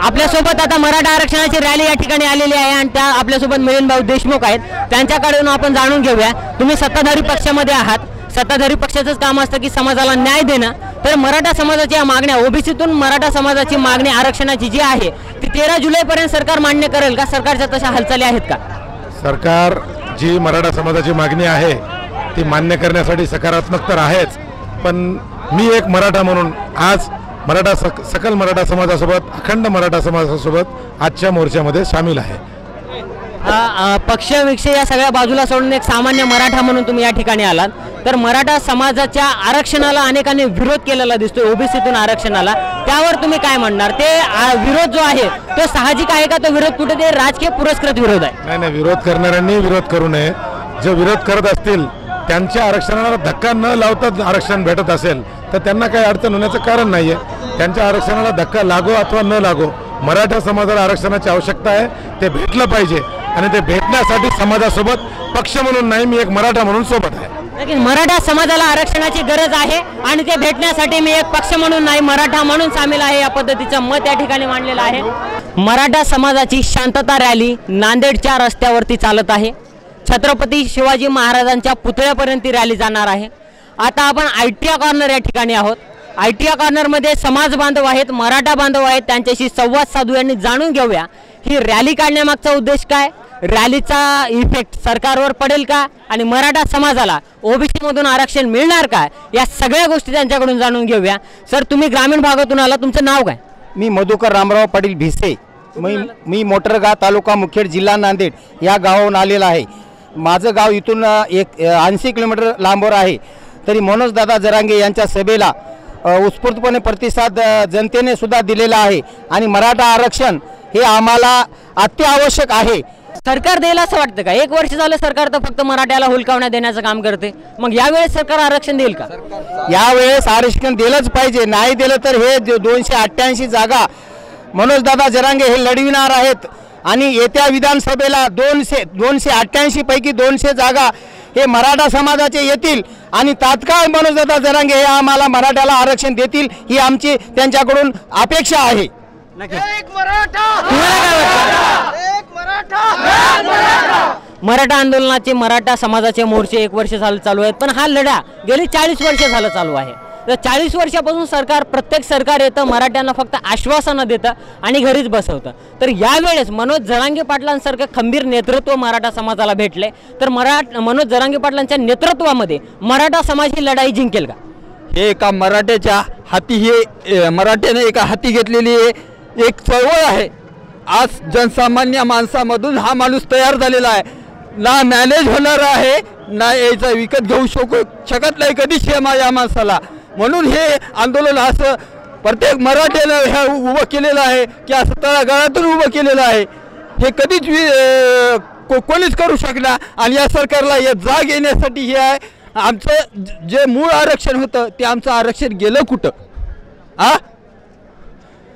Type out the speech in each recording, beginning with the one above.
आपल्यासोबत आता मराठा आरक्षणाची रॅली या ठिकाणी आलेली आहे आणि त्या आपल्यासोबत मिलिंद भाऊ देशमुख आहेत, त्यांच्याकडून आपण जाणून घेऊया। तुम्ही सत्ताधारी पक्षामध्ये आहात, सत्ताधारी पक्षाचंच काम असतं की समाजाला न्याय देणं, तर मराठा समाजाच्या मागण्या ओबीसीतून मराठा समाजाची मागणी आरक्षणाची जी आहे ती 13 जुलैपर्यंत सरकार मान्य करेल का? सरकारच्या तशा हालचाली आहेत का? सरकार जी मराठा समाजाची मागणी आहे ती मान्य करण्यासाठी सकारात्मक तर आहेच, पण मी एक मराठा म्हणून आज सकल मराठा समाजासोबत, अखंड मराठा समाजासोबत आजच्या मोर्चामध्ये सामील आहे। पक्ष विक्ष या सगळ्या बाजूला सोडून एक सामान्य मराठा म्हणून तुम्ही या ठिकाणी आलात, तर मराठा समाजाच्या आरक्षणाला अनेकांनी विरोध केलेला दिसतोय, ओबीसीतून आरक्षणाला, त्यावर तुम्ही काय म्हणणार? ते विरोध जो आहे तो साहजिक आहे का? तो विरोध कुठे ते राजकीय पुरस्कृत विरोध आहे? नाही, विरोध करणाऱ्यांनी विरोध करू नये। जे विरोध करत असतील त्यांच्या आरक्षणाला धक्का न लावता आरक्षण भेटत असेल तर त्यांना काही अडचण होण्याचं कारण नाहीये। त्यांच्या आरक्षणाला धक्का लागो अथवा न लागो, मराठा समाजाला आरक्षणाची आवश्यकता आहे, ते भेटलं पाहिजे आणि ते भेटण्यासाठी समाजासोबत पक्ष म्हणून नाही, मी एक मराठा म्हणून सोबत आहे। लेकिन मराठा समाजाला आरक्षणाची गरज आहे आणि ते भेटण्यासाठी मी एक पक्ष म्हणून नाही, मराठा म्हणून सामील आहे, या पद्धतीचं मत या ठिकाणी मांडलेलं आहे। मराठा समाजाची शांतता रॅली नांदेडच्या रस्त्यावरती चालत आहे, छत्रपती शिवाजी महाराजांच्या पुतळ्यापर्यंत ती रॅली जाणार आहे। आता आपण ITIA कॉर्नर या ठिकाणी आहोत। ITIA कॉर्नरमध्ये समाज बांधव आहेत, मराठा बांधव आहेत, त्यांच्याशी संवाद साधूया आणि जाणून घेऊया ही रॅली काढण्यामागचा उद्देश काय, रॅलीचा इफेक्ट सरकारवर पडेल का आणि मराठा समाजाला ओबीसी मधून आरक्षण मिळणार का, या सगळ्या गोष्टी त्यांच्याकडून जाणून घेऊया। सर, तुम्ही ग्रामीण भागातून आला, तुमचं नाव काय? मी मधुकर रामराव पाटील भिसे, मी मोटरगाव तालुका मुखेड जिल्हा नांदेड या गावाहून आलेला आहे। माझं गाव इथून 80 किलोमीटर लांबवर आहे, तरी मनोज दादा जरांगे यांच्या सभेला उत्स्फूर्तपणे प्रतिसाद जनतेने सुद्धा दिलेला आहे आणि मराठा आरक्षण हे आम्हाला अत्यावश्यक आहे। सरकार देईल असं वाटतं का? 1 वर्ष झालं सरकार तर फक्त मराठ्याला हुलकावण्यात देण्याचं काम करते, मग यावेळेस सरकार आरक्षण देईल का? यावेळेस आरक्षण दिलंच पाहिजे, नाही दिलं तर हे 288 जागा मनोज दादा जरांगे हे लढविणार आहेत आणि येत्या विधानसभेला 288 पैकी 200 जागा हे मराठा समाजाचे येतील आणि तात्काळ मनोज दादा जरांगे हे आम्हाला मराठ्याला आरक्षण देतील, ही आमची त्यांच्याकडून अपेक्षा आहे। एक मराठा आंदोलनाचे मराठा समाजाचे मोर्चे 1 वर्ष झालं चालू आहेत, पण हा लढा गेली 40 वर्ष झालं चालू आहे। तर 40 वर्षापासून प्रत्येक सरकार येतं, मराठ्यांना फक्त आश्वासनं देतं आणि घरीच बसवतं। तर यावेळेस मनोज जरांगे पाटलांसारखं खंबीर नेतृत्व मराठा समाजाला भेटले, तर मनोज जरांगे पाटलांच्या नेतृत्वामध्ये मराठा समाज ही लढाई जिंकेल का? हे एका मराठ्याच्या हाती, हे मराठ्याने एका हाती घेतलेली एक चळवळ आहे। आज जनसामान्य माणसामधून हा माणूस तयार झालेला आहे, ना मॅनेज होणार आहे, ना याचा विकत घेऊ शकत नाही कधीच या माणसाला। म्हणून हे आंदोलन असं प्रत्येक मराठ्यानं हे उभं केलेलं आहे की असं तळागाळातून उभं केलेलं आहे, हे कधीच कोणीच करू शकला। आणि या सरकारला या जाग येण्यासाठी हे आहे, आमचं जे मूळ आरक्षण होतं ते आमचं आरक्षण गेलं कुठं?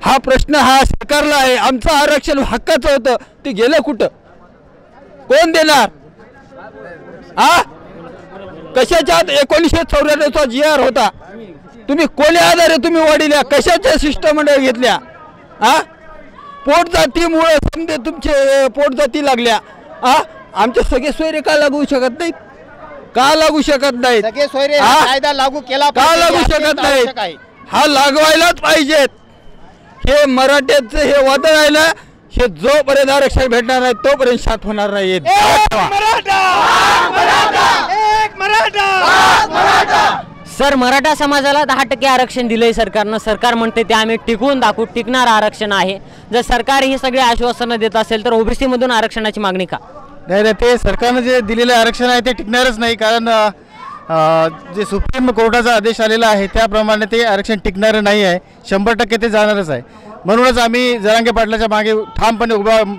हा प्रश्न हा सरकारला आहे। आमचं आरक्षण हक्काचं होतं, ते गेलं कुठं? कोण देणार? कशाच्या 1994चा GR होता, तुम्ही कोण्या आधारे तुम्ही वाढिल्या, कशाच्या शिष्टमंडळ घेतल्या? पोटजातीमुळे समजे तुमचे पोटजाती लागल्या। आमचे सगळे सोयरे का लागू शकत नाहीत? का लागू शकत नाहीत? कायदा लागू केला का लागू शकत नाहीत? हा लागवायलाच पाहिजेत। हे मराठ्याचं हे वादळ आहे ना, हे जोपर्यंत आरक्षण भेटणार नाही तोपर्यंत शांत होणार नाही। सर, मराठा समाजाला 10% आरक्षण दिलंय सरकारनं, सरकार म्हणते ते आम्ही टिकवून दाखवू, टिकणार आरक्षण आहे। जर सरकार ही सगळी आश्वासनं देत असेल तर ओबीसी मधून आरक्षणाची मागणी का? नाही, ते सरकारनं जे दिलेलं आरक्षण आहे ते टिकणारच नाही, कारण जे सुप्रीम कोर्टाचा आदेश आलेला आहे त्याप्रमाणे ते आरक्षण टिकणारं नाही आहे, 100% ते जाणारच आहे। म्हणूनच आम्ही जरांगे पाटलाच्या मागे ठामपणे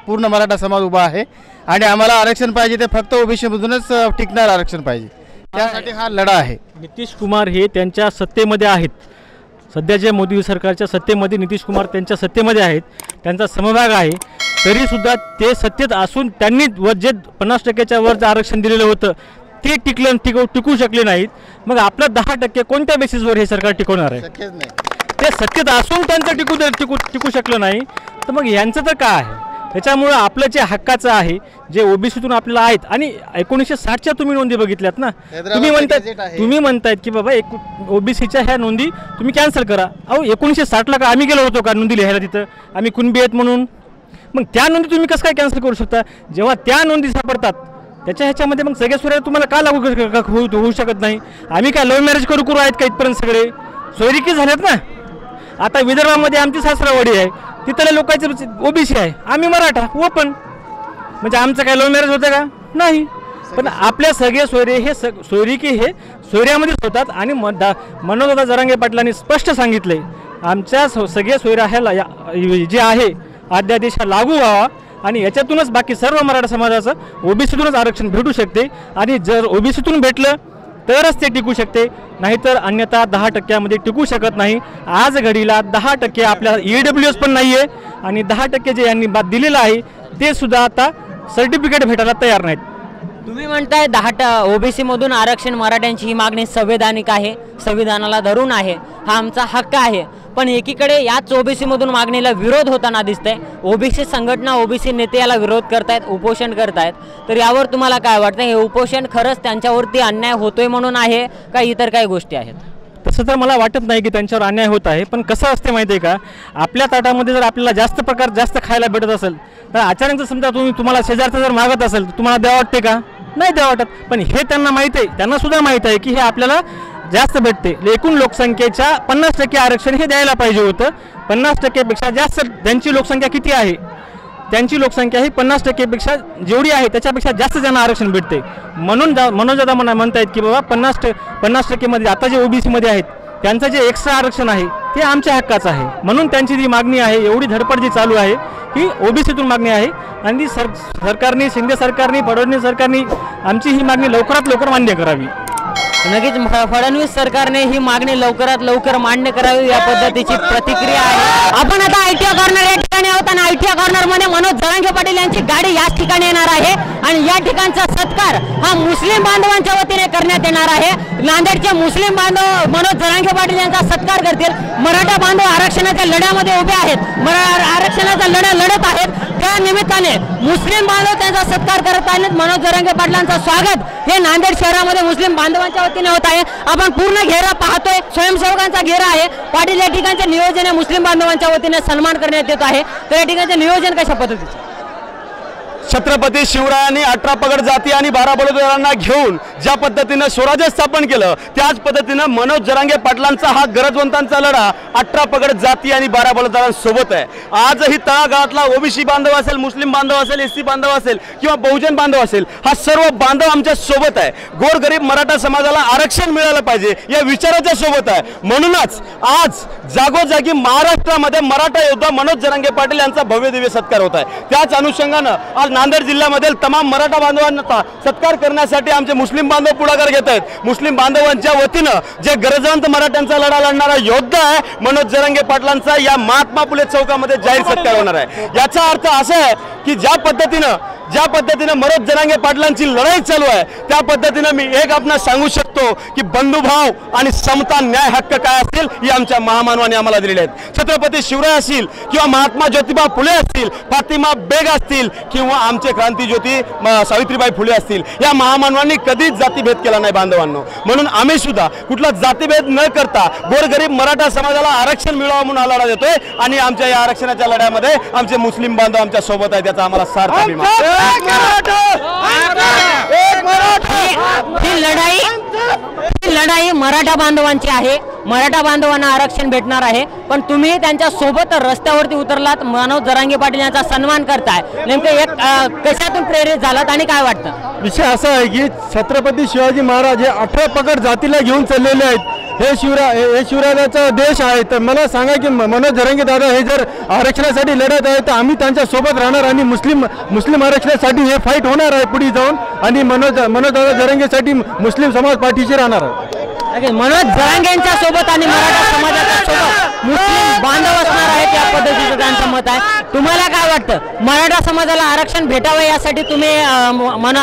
पूर्ण मराठा समाज उभा आहे आणि आम्हाला आरक्षण पाहिजे ते फक्त ओबीसी मधूनच टिकणार आरक्षण पाहिजे, त्यासाठी हा लढा आहे। नितीश कुमार हे त्यांच्या सत्तेमध्ये आहेत, सध्याच्या मोदी सरकारच्या सत्तेमध्ये नितीश कुमार त्यांच्या सत्तेमध्ये आहेत, त्यांचा समभाग आहे, तरीसुद्धा ते सत्तेत असून त्यांनी जे 50%च्या वर आरक्षण दिलेलं होतं ते टिकू शकले नाहीत। मग आपलं 10% कोणत्या बेसिसवर हे सरकार टिकवणार आहे? ते सत्तेत असून त्यांचं टिकू शकलं नाही तर मग यांचं तर काय आहे? त्याच्यामुळं आपलं जे हक्काचं आहे, जे ओबीसीतून आपल्याला आहेत, आणि 1960च्या तुम्ही नोंदी बघितल्यात ना, तुम्ही म्हणतायत की बाबा ओबीसीच्या ह्या नोंदी तुम्ही कॅन्सल करा. अहो 1960ला का आम्ही गेलो होतो का नोंदी लिहायला तिथं, आम्ही कुणबी आहेत म्हणून? मग त्या नोंदी तुम्ही कसं काय कॅन्सल करू शकता? जेव्हा त्या नोंदी सापडतात त्याच्या ह्याच्यामध्ये मग सगळ्या सोयऱ्या तुम्हाला का लागू होऊ शकत नाही? आम्ही काय लव्ह मॅरेज करू आहेत का इथपर्यंत? सगळे सोयरिकी झालेत ना. आता विदर्भामध्ये आमची सासरावाडी आहे, तिथल्या लोकांचे ओबीसी आहे, आम्ही मराठा ओपन, म्हणजे आमचं काय लव्ह मॅरेज होतं का? नाही. पण आपल्या सगळे सोयरे हे सोयरिकी हे सोयऱ्यामध्येच होतात. आणि मनोजदादा जरांगे पाटलांनी स्पष्ट सांगितले, आमच्या सगळ्या सोयऱ्या ह्या जे आहे अध्यादेश हा लागू व्हावा, आणि याच्यातूनच बाकी सर्व मराठा समाजाचं ओबीसीतूनच आरक्षण भेटू शकते. आणि जर ओबीसीतून भेटलं तरच ते टिकू शकते, नाहीतर अन्यथा 10% टिकू शकत नाही. आज घडीला 10% आपल्याला EWS पण नाही आहे, आणि 10% जे यांनी बाद दिलेलं आहे ते सुद्धा आता सर्टिफिकेट भेटायला तयार नाहीत. तुम्ही म्हणताय 10% ओबीसी मधून आरक्षण मराठ्यांची ही मागणी संवैधानिक आहे, संविधानाला धरून आहे, हा आमचा हक्क आहे. पण एकीकडे याच ओबीसी मधून मागणीला विरोध होताना दिसतंय. ओबीसी संघटना, ओबीसी नेते याला विरोध करतायत, उपोषण करतायत. तर यावर तुम्हाला काय वाटतं? हे उपोषण खरंच त्यांच्यावरती अन्याय होतोय म्हणून आहे का इतर काही गोष्टी आहेत? तसं तर मला वाटत नाही की त्यांच्यावर अन्याय होत आहे. पण कसं असते माहिती आहे का, आपल्या ताटामध्ये जर आपल्याला जास्त खायला भेटत असेल तर अचानक जर समजा तुम्हाला शेजारचं जर मागत असेल तर तुम्हाला द्यावं वाटते का? नाही द्यावं वाटत. पण हे त्यांना माहीत आहे, त्यांना सुद्धा माहीत आहे की हे आपल्याला जास्त भेटते. एकूण लोकसंख्येच्या 50% आरक्षण हे द्यायला पाहिजे होतं. 50%पेक्षा जास्त त्यांची लोकसंख्या किती आहे? त्यांची लोकसंख्या ही 50%पेक्षा जेवढी आहे त्याच्यापेक्षा जास्त त्यांना आरक्षण भेटते. म्हणून मनोजदादा म्हणतायत की बाबा 50% आता जे ओबीसीमध्ये आहेत त्यांचं जे एक्स्ट्रा आरक्षण आहे ते आमच्या हक्काचं आहे. म्हणून त्यांची जी मागणी आहे, एवढी धडपड जी चालू आहे ही ओबीसीतून मागणी आहे. आणि सरकारने, शिंदे सरकारने, फडणवीस सरकारने आमची ही मागणी लवकरात लवकर मान्य करावी. नक्कीच फडणवीस सरकारने ही मागणी लवकरात लवकर मान्य करावी, या पद्धतीची प्रतिक्रिया आहे. आपण आता ITO कॉर्नर या ठिकाणी आहोत, आणि ITO कॉर्नर मध्ये मनोज जरांगे पाटील यांची गाडी याच ठिकाणी येणार आहे, आणि या ठिकाणचा सत्कार हा मुस्लिम बांधवांच्या वतीने करण्यात येणार आहे. नांदेडचे मुस्लिम बांधव मनोज जरांगे पाटील यांचा सत्कार करतील. मराठा बांधव आरक्षणाच्या लढ्यामध्ये उभे आहेत, आरक्षणाचा लढा लढत आहेत. त्या निमित्ताने मुस्लिम बांधव त्यांचा सत्कार करत आहेत. मनोज जरांगे पाटलांचं स्वागत हे नांदेड शहरामध्ये मुस्लिम बांधवांच्या वतीने होत आहे. आपण पूर्ण घेरा पाहतोय, स्वयंसेवकांचा घेरा आहे. पाटील या ठिकाणचे नियोजन आहे, मुस्लिम बांधवांच्या वतीने सन्मान करण्यात येत आहे. तर या ठिकाणचे नियोजन कशा पद्धतीचे? छत्रपती शिवरायांनी 18 पगड जाती आणि 12 बलुतेदारांना घेऊन ज्या पद्धतीनं स्वराज्य स्थापन केलं, त्याच पद्धतीनं मनोज जरांगे पाटलांचा हा गरजवंतांचा लढा 18 पगड जाती आणि 12 बलुतेदारांसोबत आहे. आजही तळागाळातला ओबीसी बांधव असेल, मुस्लिम बांधव असेल, SC बांधव असेल किंवा बहुजन बांधव असेल, हा सर्व बांधव आमच्या सोबत आहे. गोरगरीब मराठा समाजाला आरक्षण मिळालं पाहिजे या विचाराच्या सोबत आहे. म्हणूनच आज जागोजागी महाराष्ट्रामध्ये मराठा योद्धा मनोज जरांगे पाटील यांचा भव्य दिव्य सत्कार होत आहे. त्याच अनुषंगानं आज नांदेड जिल्ह्यामधील तमाम मराठा बांधवांना सत्कार करण्यासाठी आमचे मुस्लिम बांधव पुढाकार घेत आहेत. मुस्लिम बांधवांच्या वतीनं जे गरजवंत मराठ्यांचा लढा लढणारा योद्धा आहे मनोज जरांगे पाटलांचा या महात्मा फुले चौकामध्ये जाहीर सत्कार होणार आहे. याचा अर्थ असा आहे की ज्या पद्धतीनं मनोज जरांगे पाटलांची लढाई चालू आहे, त्या पद्धतीनं मी एक आपणास सांगू शकतो की बंधुभाव आणि समता, न्याय, हक्क काय असतील ही आमच्या महामानवांनी आम्हाला दिलेले आहेत. छत्रपती शिवराय असतील किंवा महात्मा ज्योतिबा फुले असतील, फातिमा बेग असतील किंवा आमचे क्रांतीज्योती सावित्रीबाई फुले असतील, या महामानवांनी कधीच जातीभेद केला नाही बांधवांनो. म्हणून आम्ही सुद्धा कुठला जातीभेद न करता गोरगरीब मराठा समाजाला आरक्षण मिळावं म्हणून हा लढा देतोय. आणि आमच्या या आरक्षणाच्या लढ्यामध्ये आमचे मुस्लिम बांधव आमच्या सोबत आहेत, त्याचा आम्हाला सार्थ अभिमान. ही लढाई मराठा बांधवांची आहे, मराठा बांधवांना आरक्षण भेटणार आहे. पण तुम्ही त्यांच्या सोबत रस्त्यावरती उतरलात, मनोज जरांगे पाटील यांचा सन्मान करताय. नेमकं कशातून प्रेरित झालात आणि काय वाटतं? विषय असा आहे की छत्रपती शिवाजी महाराज हे 18 पगड जातीला घेऊन चाललेले आहेत. हे शिवरायाचा देश आहे. तर मला सांगा की मनोज जरांगे दादा हे जर आरक्षणासाठी लढत आहे तर आम्ही त्यांच्या सोबत राहणार, आणि मुस्लिम आरक्षणासाठी हे फाईट होणार आहे पुढे जाऊन. आणि मनोज दादा जरांगेसाठी मुस्लिम समाज पाठीशी राहणार आहे. मनोज जरांगेंच्या सोबत आणि मराठा समाजाच्या सोबत मुस्लिम बांधव असणार आहेत, या पद्धतीचं त्यांचं मत आहे. तुम्हाला काय वाटतं? मराठा समाजाला आरक्षण भेटावं यासाठी तुम्ही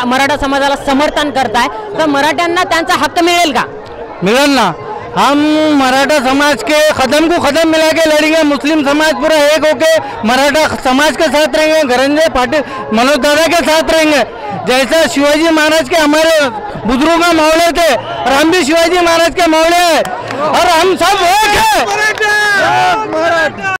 मराठा समाजाला समर्थन करताय, तर मराठ्यांना त्यांचा हक्क मिळेल का? मिळेल ना. हम मराठा समाज के कदम को कदम मिला के लड़ेंगे। मुस्लिम समाज पूरा एक होके मराठा समाज के साथ रहेंगे। धनंजय पाटिल मनोज दादा के साथ रहेंगे। जैसा शिवाजी महाराज के हमारे बुजुर्गों का मौले थे और हम भी शिवाजी महाराज के मौले हैं और हम सब एक हैं।